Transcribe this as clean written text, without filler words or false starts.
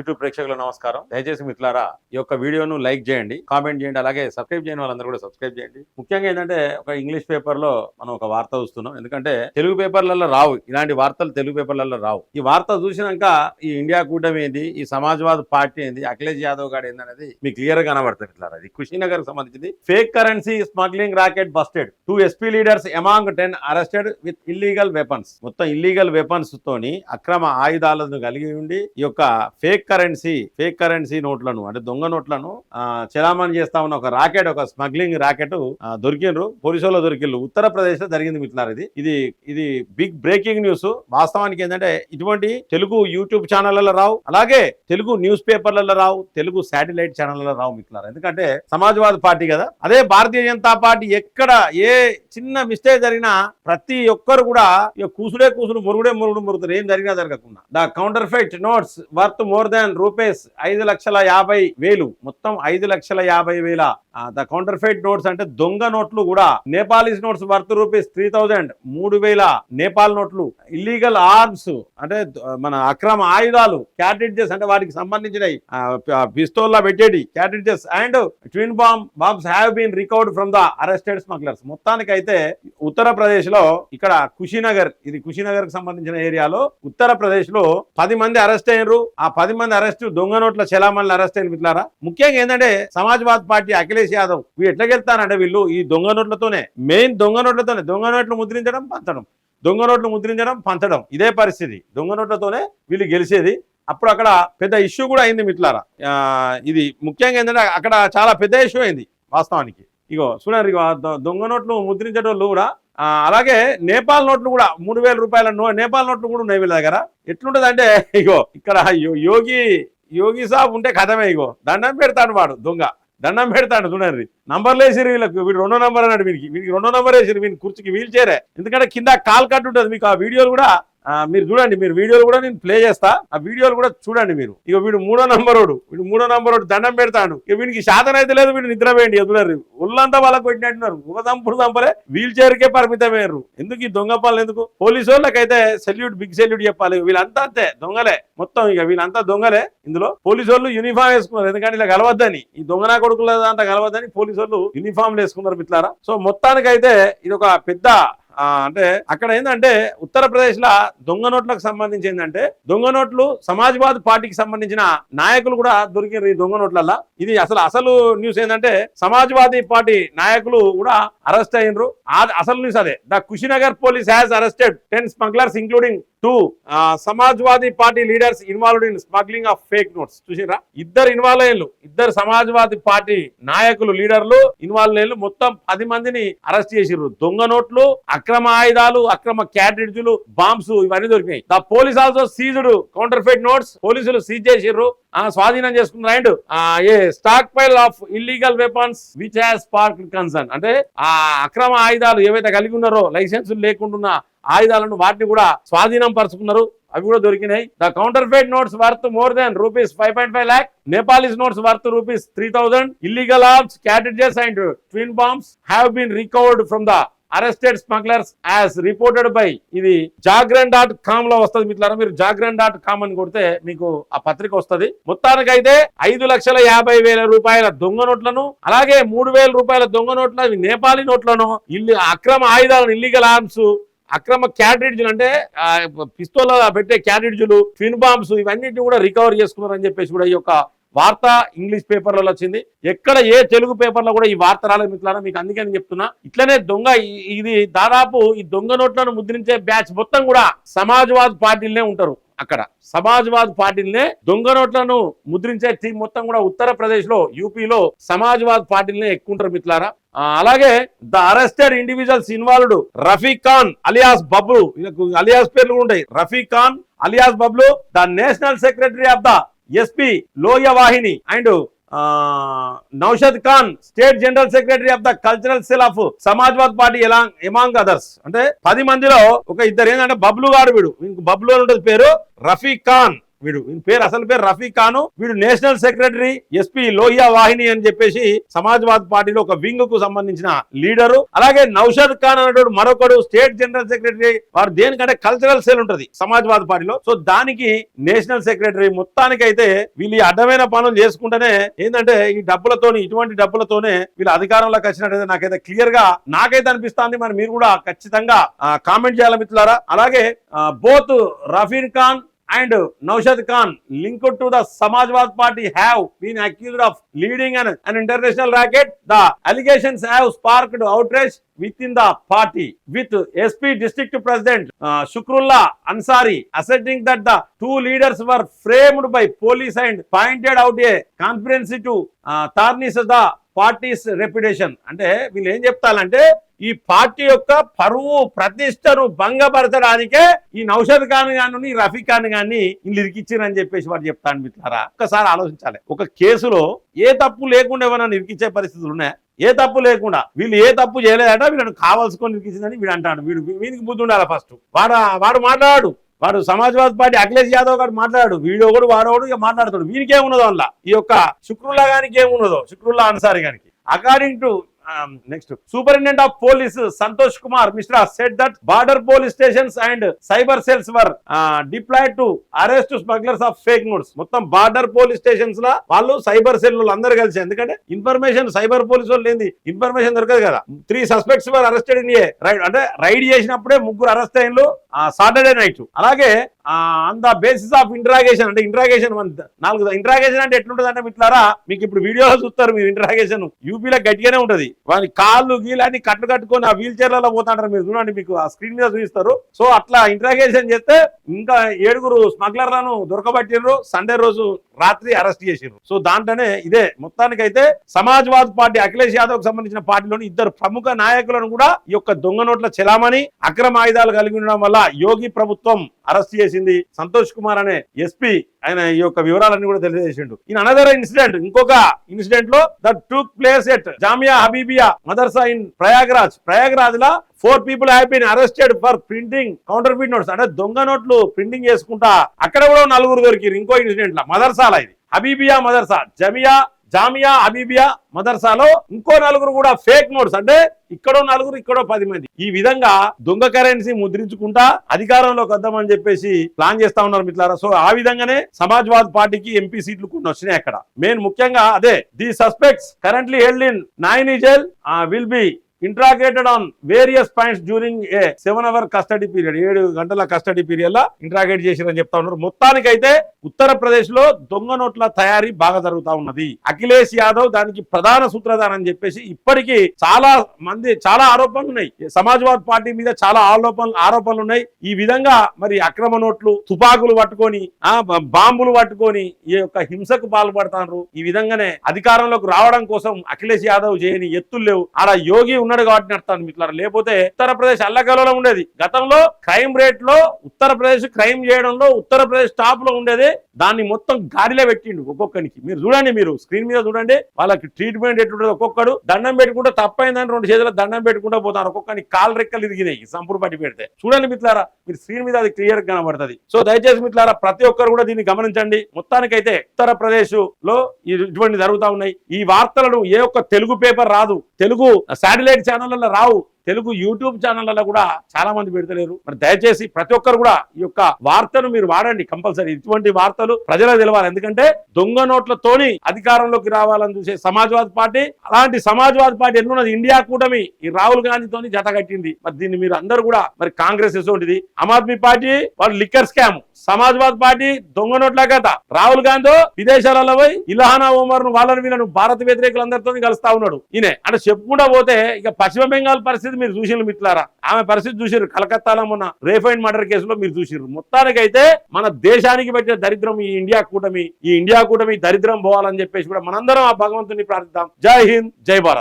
YouTube ప్రేక్షకులకు నమస్కారం. దయచేసి మిత్రులారా ఈ యొక్క వీడియోను లైక్ చేయండి, కామెంట్ చేయండి, అలాగే సబ్స్క్రైబ్ చేయని వాళ్ళందరూ కూడా సబ్స్క్రైబ్ చేయండి. ముఖ్యంగా ఏంటంటే ఒక ఇంగ్లీష్ పేపర్ లో మనం ఒక వార్త చూస్తున్నాం. ఎందుకంటే తెలుగు పేపర్లలో రావు ఇలాంటి వార్తలు, తెలుగు పేపర్లలో రావు. ఈ వార్త చూసినాక ఈ ఇండియా కూటమి ఏంది, ఈ సమాజ్వాద్ పార్టీ ఏంది, అఖిలేష్ యాదవ్ గారు ఏంది అనేది మీకు క్లియర్ గా కనబడుతుంది. మిత్రులారా ఇది కుషీనగర్ సంబంధించింది. Fake currency smuggling rocket busted, 2 SP leaders among 10 arrested with illegal weapons. మొత్తం ఇల్లీగల్ వెపన్స్ తోని అక్రమ ఆయుధాలను కలిగి ఉండి ఈ యొక్క ఫేక్ కరెన్సీ నోట్లను అంటే దొంగ నోట్లను చలామణి చేస్తా ఉన్న ఒక రాకెట్, ఒక స్మగ్లింగ్ రాకెట్ దొరికిండ్రు, పోలీసులో దొరికిండ్రు. ఉత్తరప్రదేశ్ లో జరిగింది మిత్రులారా. ఇది బిగ్ బ్రేకింగ్ న్యూస్. వాస్తవానికి ఏంటంటే ఇటువంటి తెలుగు యూట్యూబ్ ఛానళ్లలో రావు, అలాగే తెలుగు న్యూస్ పేపర్లలో రావు, తెలుగు శాటిలైట్ ఛానళ్లలో రావు మిత్రులారా. ఎందుకంటే సమాజ్వాదీ పార్టీ కదా. అదే భారతీయ జనతా పార్టీ ఎక్కడ ఏ చిన్న మిస్టేక్ జరిగినా ప్రతి ఒక్కరు కూడా ఇక కూసుడే కూసుడు, మురుగుతారు, ఏం జరిగినా జరగకుండా. The counter notes worth more than rupees 5,50,000, మొత్తం 5,50,000. ద కౌంటర్ ఫెయిట్ నోట్స్ అంటే దొంగ నోట్లు కూడా. Nepalese notes worth rupees 3,000, 3,000 Nepal నోట్లు. ఇల్లీగల్ ఆర్మ్స్ అంటే మన అక్రమ ఆయుధాలు, క్యాట్రిడ్జెస్ అంటే వాటికి సంబంధించినవి, పిస్తోల్లా పెట్టేటి cartridges and twin bombs have been recovered from the arrested smugglers. మొత్తానికైతే ఉత్తరప్రదేశ్ లో ఇక్కడ కుషీనగర్, ఇది కుషీనగర్ కి సంబంధించిన ఏరియాలో ఉత్తరప్రదేశ్ లో 10 మంది అరెస్ట్ అయ్యారు. ఆ 10 మంది అరెస్ట్ దొంగ నోట్ల చలామణి అరెస్ట్ అయిన మిత్రులారా. ముఖ్యంగా ఏంటంటే సమాజ్వాద్ పార్టీ అఖిలేష్ యాదవ్ వీళ్ళు ఎట్లా గెలుతారంటే వీళ్ళు ఈ దొంగ నోట్లతోనే, మెయిన్ దొంగ నోట్లు ముద్రించడం, పంచడం, ఇదే పరిస్థితి. దొంగ నోట్లతోనే వీళ్ళు గెలిచేది. అప్పుడు అక్కడ పెద్ద ఇష్యూ కూడా అయింది మిత్రులారా. ఇది ముఖ్యంగా ఏంటంటే అక్కడ చాలా పెద్ద ఇష్యూ అయింది వాస్తవానికి. ఇగో చూడండి, దొంగ నోట్లు ముద్రించేటోళ్ళు కూడా, అలాగే నేపాల్ నోట్లు కూడా 3,000 రూపాయల నేపాల్ నోట్లు కూడా ఉన్నాయి వీళ్ళ దగ్గర. ఎట్లుంటది అంటే ఇగో ఇక్కడ యోగి సాబ్ ఉంటే కథమే. ఇగో దండం పెడతాడు వాడు, దొంగ దండం పెడతాడు. చూడండి నంబర్లు వేసిరు వీళ్ళకి. వీడు 2వ నంబర్ అన్నాడు, వీడికి 2వ నంబర్ వేసిరు. వీని కుర్చీకి వీల్ చైరే. ఎందుకంటే కింద కాల్ కట్ ఉంటుంది. మీకు ఆ వీడియోలు కూడా మీరు చూడండి, వీడియోలు కూడా నేను ప్లే చేస్తా, ఆ వీడియోలు కూడా చూడండి మీరు. ఇక వీడు 3వ నంబరోడు దండం పెడతాడు. ఇక వీడికి శాతం అయితే లేదు, వీడు నిద్రపోయింది. ఎదురు ఒళ్ళంతా వాళ్ళకి పెట్టినట్టున్నారు. దంపుడు దంపలే, వీల్ చైర్కే పరిమితమయ్యారు. ఎందుకు ఈ దొంగ పనులు ఎందుకు? పోలీసు వాళ్ళకైతే సెల్యూట్, బిగ్ సెల్యూట్ చెప్పాలి. వీళ్ళంతా అంతే దొంగలే మొత్తం. ఇక వీళ్ళంతా దొంగలే. ఇందులో పోలీసు వాళ్ళు యూనిఫామ్ వేసుకున్నారు, ఎందుకంటే ఇలా కలవద్దని, ఈ దొంగనా కొడుకుల అంతా కలవద్దని పోలీసు వాళ్ళు యూనిఫామ్లు వేసుకున్నారు మిత్రులారా. సో మొత్తానికైతే ఇది ఒక పెద్ద అంటే అక్కడ ఏంటంటే ఉత్తరప్రదేశ్ లో దొంగ నోట్లకు సంబంధించి ఏంటంటే దొంగ నోట్లు సమాజ్వాద్ పార్టీకి సంబంధించిన నాయకులు కూడా దొరికారు ఈ దొంగ నోట్లల్లో. ఇది అసలు న్యూస్ ఏంటంటే సమాజ్వాదీ పార్టీ నాయకులు కూడా అరెస్ట్ అయినరు. అసలు న్యూస్ అదే. The Kushinagar police has arrested 10 smugglers including 2 Samajwadi party leaders involved in smuggling of fake notes. చూసిరా, ఇద్దరు ఇన్వాల్వ్ అయ్యారు. ఇద్దరు సమాజ్వాదీ పార్టీ నాయకులు, లీడర్లు ఇన్వాల్వ్ అయ్యారు. మొత్తం 10 మందిని అరెస్ట్ చేసిర్రు. దొంగ నోట్లు, అక్రమ ఆయుధాలు, అక్రమ క్యాట్రిడ్జ్లు, బాంబ్స్ ఇవన్నీ దొరికినాయి. The police also seized counter faith notes. పోలీసులు సీజ్ చేసిర్రు, స్వాధీనం చేసుకున్నారు. And A stock pile of illegal weapons which has sparked concern. అంటే ఆ అక్రమ ఆయుధాలు ఏవైతే కలిగి ఉన్నారో, లైసెన్సులు లేకుండా ఆయుధాలను, వాటిని కూడా స్వాధీనం పరుచుకున్నారు. అవి కూడా దొరికినాయి. The counter notes worth more than rupees 5.5 lakh. Nepalese notes worth rupees 3,000. Illegal arms, cartridges and twin bombs have been recovered from the arrested smugglers as reported by. ఇది జాగ్రన్.com లో వస్తుంది మిత్రులారా. మీరు జాగ్రన్.com అని కొడితే మీకు ఆ పత్రిక వస్తుంది. మొత్తానికైతే 5,50,000 రూపాయల దొంగ నోట్లను, అలాగే 3,000 రూపాయల దొంగ నోట్లను, నేపాలీ నోట్లను, అక్రమ ఆయుధాలను, ఇల్లీగల్ ఆర్మ్స్, అక్రమ క్యాట్రిడ్జ్లు అంటే పిస్తోల్ పెట్టే క్యాట్రిడ్జ్లు, ట్విన్ బాంబ్స్, ఇవన్నిటిని కూడా రికవర్ చేసుకున్నారని చెప్పేసి కూడా ఈ యొక్క వార్త ఇంగ్లీష్ పేపర్లలో వచ్చింది. ఎక్కడ ఏ తెలుగు పేపర్లో కూడా ఈ వార్త రాలేదు మిత్రులారా. మీకు అందుకే నేను చెప్తున్నా. ఇట్లనే దొంగ, ఇది దాదాపు ఈ దొంగ నోట్లను ముద్రించే బ్యాచ్ మొత్తం కూడా సమాజ్వాద్ పార్టీలనే ఉంటారు. అక్కడ సమాజ్వాద్ పార్టీలనే దొంగ నోట్లను ముద్రించే టీం మొత్తం కూడా ఉత్తరప్రదేశ్ లో, యూపీలో సమాజ్వాద్ పార్టీలనే ఎక్కువ ఉంటారు మిత్రులారా. అలాగే the arrested individuals involved Rafiq Khan alias Bablu, alias పేర్లు ఉంటాయి. Rafiq Khan alias Bablu, the national secretary of the SP Lohia Vahini and Naushad Khan, state general secretary of the cultural cell of Samajwad party among others. అంటే 10 మందిలో ఒక ఇద్దరు ఏంటంటే బబ్లు గాడు, వీడు బబ్లు అని ఉంటుంది పేరు, రఫీక్ ఖాన్, వీడు అసలు పేరు రఫీక్ ఖాన్, వీడు నేషనల్ సెక్రటరీ ఎస్పీ లోహియా వాహిని అని చెప్పేసి సమాజ్వాద్ పార్టీలో ఒక వింగ్ కు సంబంధించిన లీడరు. అలాగే నౌషద్ ఖాన్ అనేటువంటి మరొకడు స్టేట్ జనరల్ సెక్రటరీ. వారు దేనికంటే కల్చరల్ సెల్ ఉంటది సమాజ్వాద్ పార్టీలో, సో దానికి నేషనల్ సెక్రటరీ. మొత్తానికైతే వీళ్ళు అడ్డమైన పనులు చేసుకుంటేనే ఏంటంటే ఈ డబ్బులతోని, ఇటువంటి డబ్బులతోనే వీళ్ళు అధికారంలోకి వచ్చినట్టయితే నాకైతే క్లియర్ గా నాకైతే అనిపిస్తుంది. మరి మీరు కూడా ఖచ్చితంగా కామెంట్ చేయాలి మిత్రులారా. అలాగే both Rafiq Khan and Naushad Khan linked to the Samajwad Party have been accused of leading an international racket. The allegations have sparked outrage within the party, with SP District President Shukrullah Ansari asserting that the two leaders were framed by police and pointed out a conspiracy to tarnish the party's reputation. అంటే వీళ్ళు ఏం చెప్తారంటే ఈ party యొక్క పరువు ప్రతిష్టను భంగపరచడానికే ఈ నౌషద్ ఖాన్ గాని రఫీక్ ఖాన్ గాని వీళ్ళు ఇరికిచ్చారని చెప్పేసి వాడు చెప్తాను మిత్రులారా. ఒక్కసారి ఆలోచించాలి. ఒక కేసులో ఏ తప్పు లేకుండా ఏమైనా ఇరికిచ్చే పరిస్థితులు ఉన్నాయా? ఏ తప్పు లేకుండా వీళ్ళు ఏ తప్పు చేయలేదట, వీళ్ళని కావాల్సుకొని ఇరికించిందని వీడు అంటాడు. వీడికి బుద్ధి ఉండాలి. ఫస్ట్ వాడు మాట్లాడు. వాడు సమాజ్వాద్ పార్టీ అఖిలేష్ యాదవ్ గారు మాట్లాడు. వీడియో కూడా వాడోడు ఇక మాట్లాడతాడు. వీనికేమున్నదో అలా ఈ యొక్క శుక్రుల్లా గానికి ఏమున్నదో, శుక్రుల్లా అన్సారీ గానికి. According to next Superintendent of Police Santosh Kumar Mishra said that border police stations and cyber cells were deployed to arrest smugglers of fake notes. మొత్తం బార్డర్ పోలీస్ స్టేషన్స్ లా వాళ్ళు సైబర్ సెల్ అందరూ కలిసి, ఎందుకంటే ఇన్ఫర్మేషన్ సైబర్ పోలీస్ వాళ్ళు ఏంది information దొరకదు కదా. 3 suspects were arrested in a raid, అంటే రైడ్ చేసినప్పుడే 3 అరెస్ట్ అయినలు సాటర్డే నైట్. అలాగే on the basis of interrogation, అంటే ఇంట్రాగేషన్ 4 ఇంట్రాగేషన్ అంటే ఎట్లుంటది అంటే మిత్రులారా, మీకు ఇప్పుడు వీడియోలో చూస్తారు మీరు. ఇంట్రాగేషన్ యూపీలో గట్టిగానే ఉంటది. వాని కాళ్ళు గీలని కట్లు కట్టుకొని ఆ వీల్ చైర్లలో పోతాంటారు. మీరు చూడండి, మీకు ఆ స్క్రీన్ మీద చూపిస్తారు. సో అట్లా ఇంట్రాగేషన్ చేస్తే ఇంకా 7 స్మగ్లర్లను దొరకబట్టిర్రు. సండే రోజు రాత్రి అరెస్ట్ చేసిర్రు. సో దాంట్లోనే ఇదే మొత్తానికైతే సమాజ్వాద్ పార్టీ అఖిలేష్ యాదవ్ కు సంబంధించిన పార్టీలోని 2 ప్రముఖ నాయకులను కూడా ఈ యొక్క దొంగ నోట్ల చెలామణి, అక్రమ ఆయుధాలు కలిగి ఉండడం వల్ల యోగి ప్రభుత్వం అరెస్ట్ చేసింది. సంతోష్ కుమార్ అనే ఎస్పీ ఆయన ఈ యొక్క వివరాలన్నీ కూడా తెలియజేసిండు. ఇన్ అనదర్ ఇన్సిడెంట్, ఇంకొక ఇన్సిడెంట్ లో that took place at Jamia Habibia Madrasa in Prayagraj లా 4 people have been arrested for printing counterfeit notes. అంటే దొంగ నోట్లు ప్రింటింగ్ చేసుకుంటా అక్కడ కూడా 4 దొరికిరు. ఇంకో ఇన్సిడెంట్ లా మదర్సాలా, ఇది హబీబియా మదర్సా, జామియా హబీబియా మదర్సాలో ఇంకో 4 కూడా ఫేక్ నోట్స్, అంటే ఇక్కడో 4 ఇక్కడో 10 మంది. ఈ విధంగా దొంగ కరెన్సీ ముద్రించుకుంటా అధికారంలోకి వద్దామని చెప్పేసి ప్లాన్ చేస్తా ఉన్నారు మిత్రులారా. సో ఆ విధంగానే సమాజ్వాద్ పార్టీకి ఎంపీ సీట్లు కొన్ని వచ్చినాయి అక్కడ. మెయిన్ ముఖ్యంగా అదే the suspects currently held in Naini jail will be interrogated on various points during a 7-hour custody period. 7 గంటల కస్టడీ పీరియడ్ లా ఇంట్రాగేట్ చేసిరని చెప్తా ఉన్నారు. మొత్తానికైతే ఉత్తరప్రదేశ్ లో దొంగ నోట్ల తయారీ బాగా జరుగుతా ఉన్నది. అఖిలేష్ యాదవ్ దానికి ప్రధాన సూత్రధారని అని చెప్పేసి ఇప్పటికీ చాలా ఆరోపణలు ఉన్నాయి. సమాజ్వాద్ పార్టీ మీద చాలా ఆరోపణలు ఉన్నాయి. ఈ విధంగా మరి అక్రమ నోట్లు, తుపాకులు పట్టుకొని, బాంబులు పట్టుకొని ఈ యొక్క హింసకు పాల్పడతారు. ఈ విధంగానే అధికారంలోకి రావడం కోసం అఖిలేష్ యాదవ్ చేయని ఎత్తులు లేవు. ఆడ యోగి ఉన్నాడు కాబట్టి నడతాను మిత్రులారా. లేకపోతే ఉత్తరప్రదేశ్ అల్లకల్లోలం ఉండేది. గతంలో క్రైమ్ రేట్ లో ఉత్తరప్రదేశ్ క్రైమ్ చేయడంలో ఉత్తరప్రదేశ్ టాప్ లో ఉండేది. దాన్ని మొత్తం గాడిలో పెట్టిండు ఒక్కొక్కరికి. మీరు చూడండి, మీరు స్క్రీన్ మీద చూడండి, వాళ్ళకి ట్రీట్మెంట్ ఎట్లుంటుంది. ఒక్కొక్కడు దండం పెట్టుకుంటే తప్పైందని 2 చేతుల దండం పెట్టుకుంటూ పోతారు. ఒక్కొక్కరికి కాలు రెక్కలు ఇరిగినాయి సంపూర్ పట్టి పెడితే. చూడండి మిత్రులారా, మీరు స్క్రీన్ మీద అది క్లియర్ గా కనబడుతుంది. సో దయచేసి మిత్రులారా ప్రతి ఒక్కరు కూడా దీన్ని గమనించండి. మొత్తానికైతే ఉత్తరప్రదేశ్ లో ఇటువంటి జరుగుతా ఉన్నాయి. ఈ వార్తలను ఏ ఒక్క తెలుగు పేపర్ రాదు, తెలుగు శాటిలైట్ ఛానళ్లలో రావు, తెలుగు యూట్యూబ్ ఛానళ్లలో కూడా చాలా మంది పెడతలేరు. మరి దయచేసి ప్రతి ఒక్కరు కూడా ఈ యొక్క వార్తను మీరు వాడండి కంపల్సరీ. ఇటువంటి వార్తలు ప్రజలకు తెలవాలి. ఎందుకంటే దొంగ నోట్లతోని అధికారంలోకి రావాలని చూసే సమాజ్వాద్ పార్టీ, అలాంటి సమాజ్వాద్ పార్టీ ఎన్నున్నది ఇండియా కూటమి ఈ రాహుల్ గాంధీతోని జత కట్టింది. మరి దీన్ని మీరు అందరూ కూడా మరి కాంగ్రెస్ ఎటువంటిది, ఆమ్ ఆద్మీ పార్టీ వాళ్ళు లిక్కర్ స్కామ్, సమాజ్వాద్ పార్టీ దొంగ నోట్ల కథ, రాహుల్ గాంధీ విదేశాలలో పోయి ఇల్హానా ఉమర్ ను వాళ్ళని వీళ్ళను భారత వ్యతిరేకులందరితో కలుస్తా ఉన్నాడు. ఈయన అంటే చెప్పుకుంటా పోతే ఇక పశ్చిమ బెంగాల్ పరిస్థితి మీరు చూసిరు మిత్రులారా. ఆమె పరిస్థితి చూసిరు. కలకత్తాలో మొన్న రేఫైన్ మర్డర్ కేసులో మీరు చూసిరు. మొత్తానికైతే మన దేశానికి పెట్టిన దరిద్రం ఈ ఇండియా కూటమి దరిద్రం పోవాలని చెప్పేసి కూడా మనందరం ఆ భగవంతుని ప్రార్థిద్దాం. జై హింద్, జై భారత్.